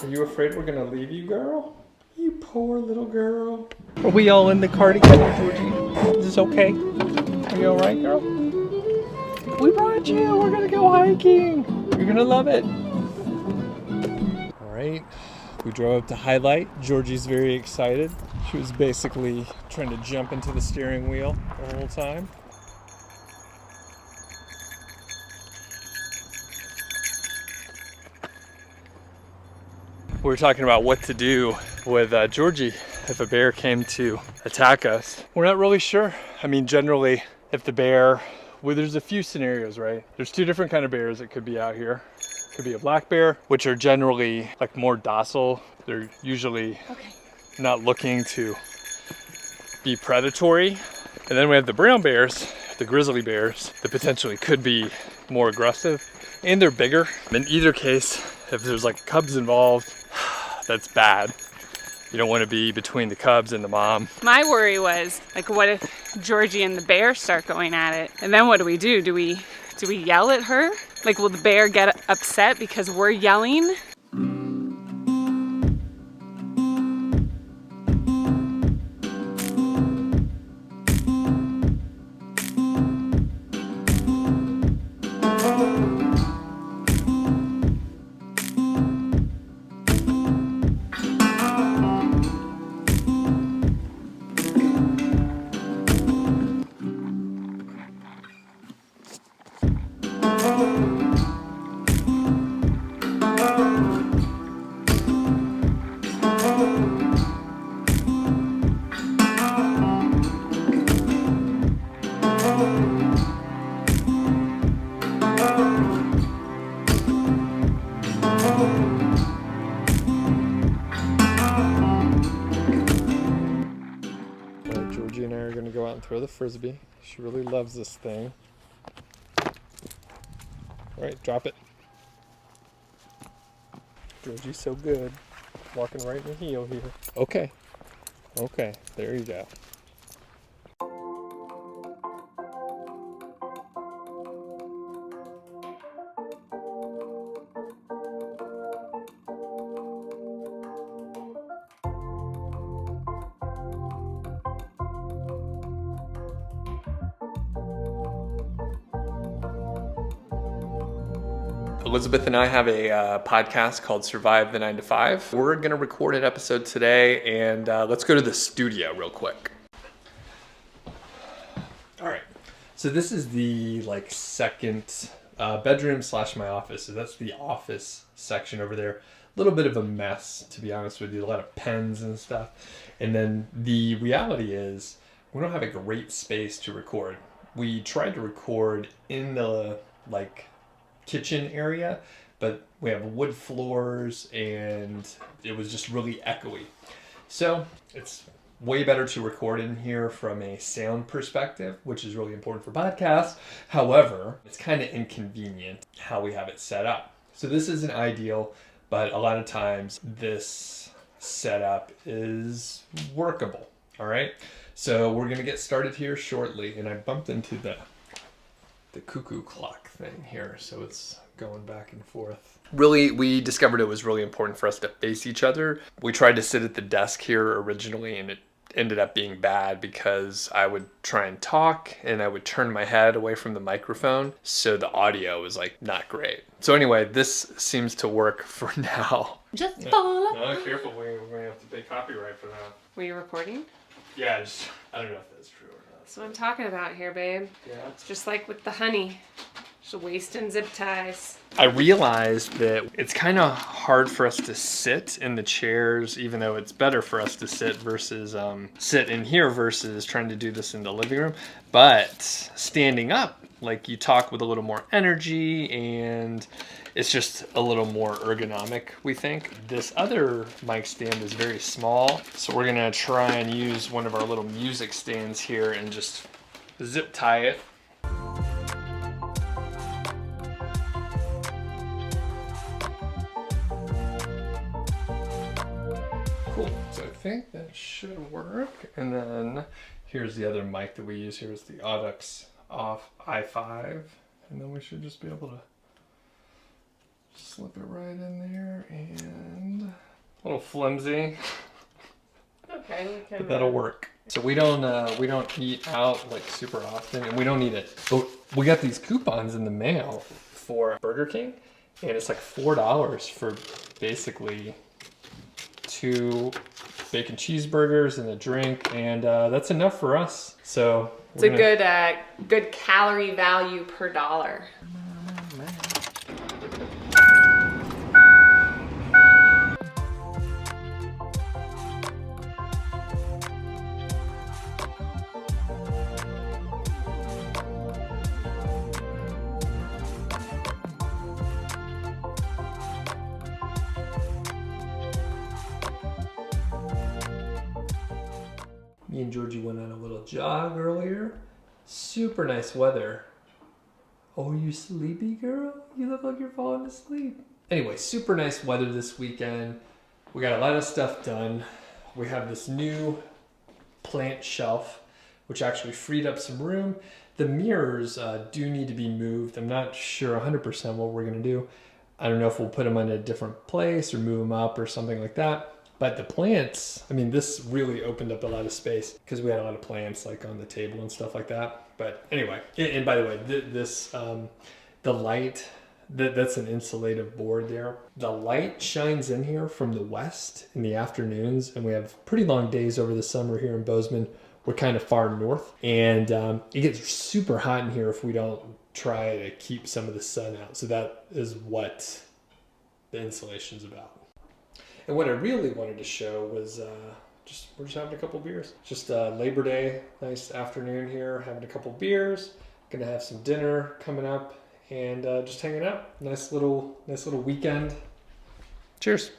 Are you afraid we're gonna leave you, girl? You poor little girl. Are we all in the car together, Georgie? Is this okay? Are you alright, girl? We brought you! We're gonna go hiking! You're gonna love it! Alright, we drove up to Highlight. Georgie's very excited. She was basically trying to jump into the steering wheel the whole time. We were talking about what to do with Georgie if a bear came to attack us. We're not really sure. I mean, generally, if the bear, well, there's a few scenarios, right? There's two different kind of bears that could be out here. Could be a black bear, which are generally like more docile. They're usually not looking to be predatory. And then we have the brown bears, the grizzly bears, that potentially could be more aggressive, and they're bigger. In either case, if there's like cubs involved, that's bad. You don't want to be between the cubs and the mom. My worry was, like, what if Georgie and the bear start going at it? And then what do? Do we yell at her? Like, will the bear get upset because we're yelling? Georgie and I are going to go out and throw the Frisbee. She really loves this thing. Alright, drop it. Georgie's so good. Walking right in the heel here. Okay. Okay, there you go. Elizabeth and I have a podcast called Survive the 9 to 5. We're going to record an episode today, and let's go to the studio real quick. All right. So this is the second bedroom / my office. So that's the office section over there. A little bit of a mess, to be honest with you. A lot of pens and stuff. And then the reality is we don't have a great space to record. We tried to record in the kitchen area, but we have wood floors and it was just really echoey. So it's way better to record in here from a sound perspective, which is really important for podcasts. However, it's kind of inconvenient how we have it set up. So this isn't ideal, but a lot of times this setup is workable. All right. So we're going to get started here shortly, and I bumped into the cuckoo clock thing here, so it's going back and forth. Really, we discovered it was really important for us to face each other. We tried to sit at the desk here originally, and it ended up being bad because I would try and talk and I would turn my head away from the microphone, so the audio was not great. So anyway, this seems to work for now. Just follow. No, careful, we're going to have to pay copyright for that. Were you recording? Yeah, I don't know if that's true or not. That's what I'm talking about here, babe. Yeah. It's just like with the honey. Just wasting zip ties. I realized that it's kind of hard for us to sit in the chairs, even though it's better for us to sit versus sit in here versus trying to do this in the living room. But standing up, you talk with a little more energy, and it's just a little more ergonomic, we think. This other mic stand is very small, so we're gonna try and use one of our little music stands here and just zip tie it. Cool, so I think that should work. And then here's the other mic that we use here is the Audix off i5. And then we should just be able to Slip it right in there and a little flimsy. Okay, we can. But that'll work. So we don't eat out like super often, and we don't need it. But we got these coupons in the mail for Burger King, and it's like $4 for basically 2 bacon cheeseburgers and a drink, and that's enough for us. So it's a good calorie value per dollar. Me and Georgie went on a little jog earlier. Super nice weather. Oh, you sleepy, girl? You look like you're falling asleep. Anyway, super nice weather this weekend. We got a lot of stuff done. We have this new plant shelf, which actually freed up some room. The mirrors do need to be moved. I'm not sure 100% what we're gonna do. I don't know if we'll put them in a different place or move them up or something like that. But the plants, I mean, this really opened up a lot of space because we had a lot of plants like on the table and stuff like that. But anyway, and by the way, the light, that's an insulative board there. The light shines in here from the west in the afternoons, and we have pretty long days over the summer here in Bozeman. We're kind of far north, and it gets super hot in here if we don't try to keep some of the sun out. So that is what the insulation's about. And what I really wanted to show was we're just having a couple beers. Just Labor Day, nice afternoon here, having a couple beers. Gonna have some dinner coming up and just hanging out. Nice little weekend. Cheers.